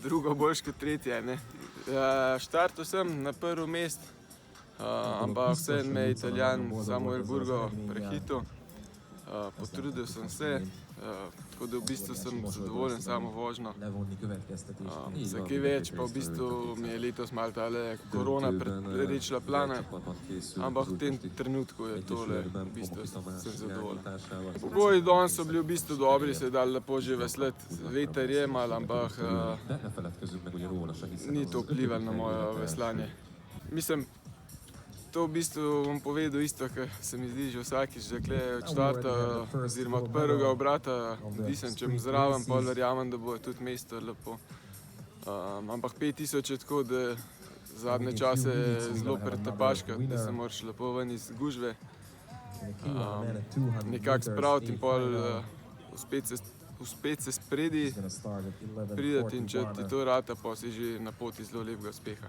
drugo boljš kot tretje. Štartal sem na prvo mesto, ampak vseeno me je Italijan Samuel Burgo prehitel. Potrudil sem se, tako da v bistvu sem zadovoljen samo vožnjo. Za kaj več pa v bistvu mi je letos malo tale korona prerečila plane, ampak v tem trenutku je tole, v bistvu sem zadovoljen. Pogoji danes so bili v bistvu dobri, se je dalo lepo že veslati. Veter je malo, ampak ni to vplivalo na moje veslanje. Mislim, to v bistvu bom povedal isto, kar se mi zdi že vsakič, da tukaj od štarta oziroma od prvega obrata disem, če bom zraven, pol verjamem, da bo tudi mesto lepo. Ampak 5000 je tako, da zadnje čase je zelo pretepaška, da se moraš lepo ven iz gužve nekako spraviti in pol uspeti se spredi prideti in če ti to rata, pa si že na poti zelo lepega uspeha.